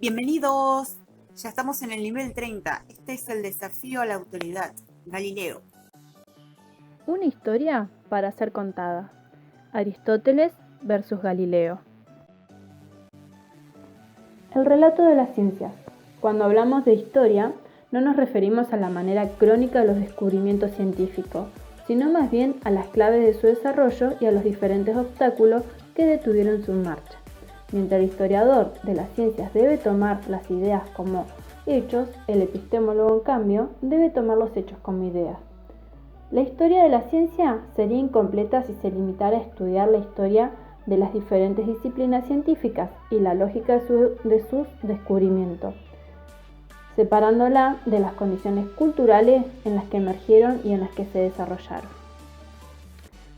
Bienvenidos, ya estamos en el nivel 30. Este es el desafío a la autoridad. Galileo. Una historia para ser contada. Aristóteles versus Galileo. El relato de las ciencias. Cuando hablamos de historia, no nos referimos a la manera crónica de los descubrimientos científicos, sino más bien a las claves de su desarrollo y a los diferentes obstáculos que detuvieron su marcha. Mientras el historiador de las ciencias debe tomar las ideas como hechos, el epistemólogo, en cambio, debe tomar los hechos como ideas. La historia de la ciencia sería incompleta si se limitara a estudiar la historia de las diferentes disciplinas científicas y la lógica de sus descubrimientos, separándola de las condiciones culturales en las que emergieron y en las que se desarrollaron.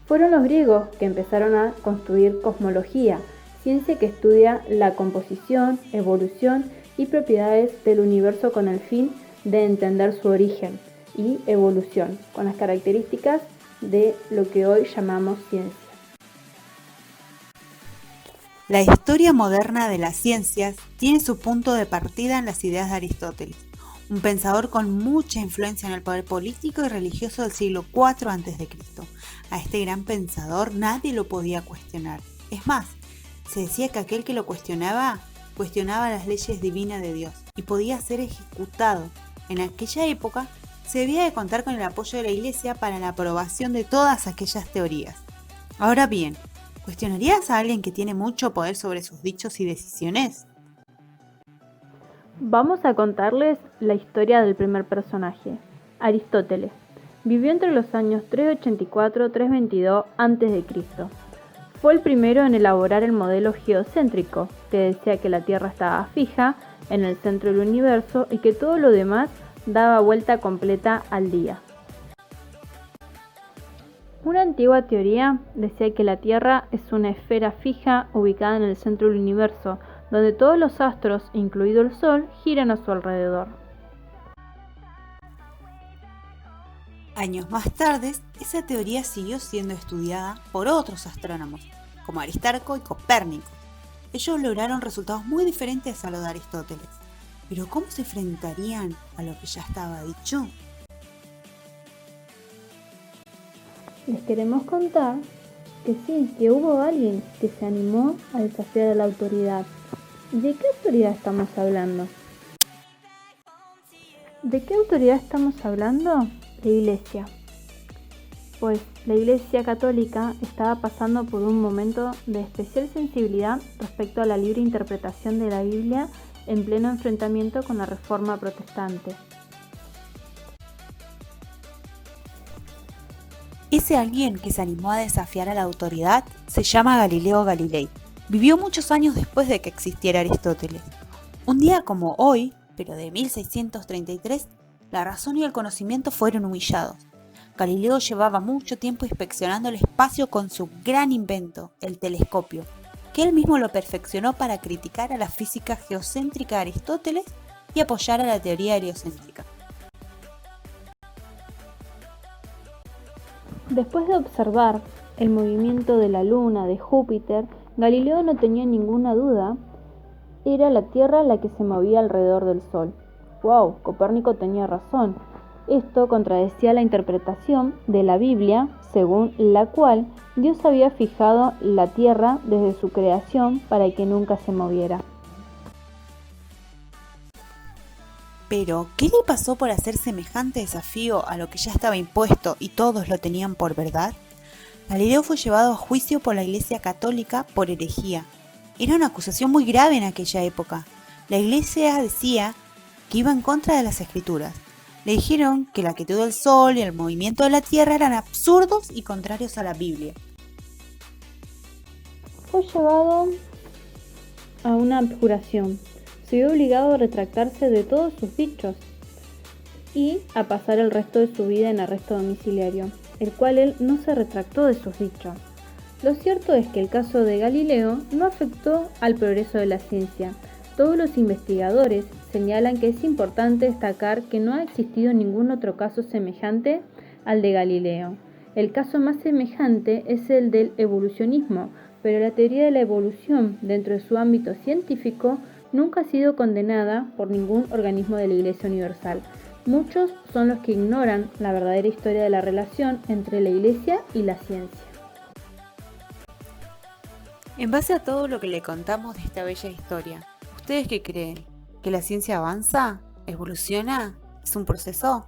Fueron los griegos que empezaron a construir cosmología, ciencia que estudia la composición, evolución y propiedades del universo con el fin de entender su origen y evolución, con las características de lo que hoy llamamos ciencia. La historia moderna de las ciencias tiene su punto de partida en las ideas de Aristóteles, un pensador con mucha influencia en el poder político y religioso del siglo IV a.C. A este gran pensador nadie lo podía cuestionar. Es más, se decía que aquel que lo cuestionaba las leyes divinas de Dios y podía ser ejecutado. En aquella época se debía de contar con el apoyo de la Iglesia para la aprobación de todas aquellas teorías. Ahora bien, ¿cuestionarías a alguien que tiene mucho poder sobre sus dichos y decisiones? Vamos a contarles la historia del primer personaje, Aristóteles. Vivió entre los años 384 y 322 a.C. Fue el primero en elaborar el modelo geocéntrico, que decía que la Tierra estaba fija en el centro del universo y que todo lo demás daba vuelta completa al día. Una antigua teoría decía que la Tierra es una esfera fija ubicada en el centro del universo, donde todos los astros, incluido el Sol, giran a su alrededor. Años más tarde, esa teoría siguió siendo estudiada por otros astrónomos, como Aristarco y Copérnico. Ellos lograron resultados muy diferentes a los de Aristóteles. Pero ¿cómo se enfrentarían a lo que ya estaba dicho? Les queremos contar que sí, que hubo alguien que se animó a desafiar a la autoridad. ¿De qué autoridad estamos hablando? ¿De qué autoridad estamos hablando? La Iglesia. Pues la Iglesia Católica estaba pasando por un momento de especial sensibilidad respecto a la libre interpretación de la Biblia en pleno enfrentamiento con la Reforma Protestante. Ese alguien que se animó a desafiar a la autoridad se llama Galileo Galilei. Vivió muchos años después de que existiera Aristóteles. Un día como hoy, pero de 1633, la razón y el conocimiento fueron humillados. Galileo llevaba mucho tiempo inspeccionando el espacio con su gran invento, el telescopio, que él mismo lo perfeccionó para criticar a la física geocéntrica de Aristóteles y apoyar a la teoría heliocéntrica. Después de observar el movimiento de la Luna, de Júpiter, Galileo no tenía ninguna duda. Era la Tierra la que se movía alrededor del Sol. ¡Wow! Copérnico tenía razón. Esto contradecía la interpretación de la Biblia, según la cual Dios había fijado la Tierra desde su creación para que nunca se moviera. Pero, ¿qué le pasó por hacer semejante desafío a lo que ya estaba impuesto y todos lo tenían por verdad? Galileo fue llevado a juicio por la Iglesia Católica por herejía. Era una acusación muy grave en aquella época. La Iglesia decía que iba en contra de las Escrituras. Le dijeron que la quietud del Sol y el movimiento de la Tierra eran absurdos y contrarios a la Biblia. Fue llevado a una abjuración. Se vio obligado a retractarse de todos sus dichos y a pasar el resto de su vida en arresto domiciliario, el cual él no se retractó de sus dichos. Lo cierto es que el caso de Galileo no afectó al progreso de la ciencia. Todos los investigadores señalan que es importante destacar que no ha existido ningún otro caso semejante al de Galileo. El caso más semejante es el del evolucionismo, pero la teoría de la evolución dentro de su ámbito científico nunca ha sido condenada por ningún organismo de la Iglesia Universal. Muchos son los que ignoran la verdadera historia de la relación entre la Iglesia y la ciencia. En base a todo lo que le contamos de esta bella historia, ¿ustedes qué creen? ¿Que la ciencia avanza? ¿Evoluciona? ¿Es un proceso?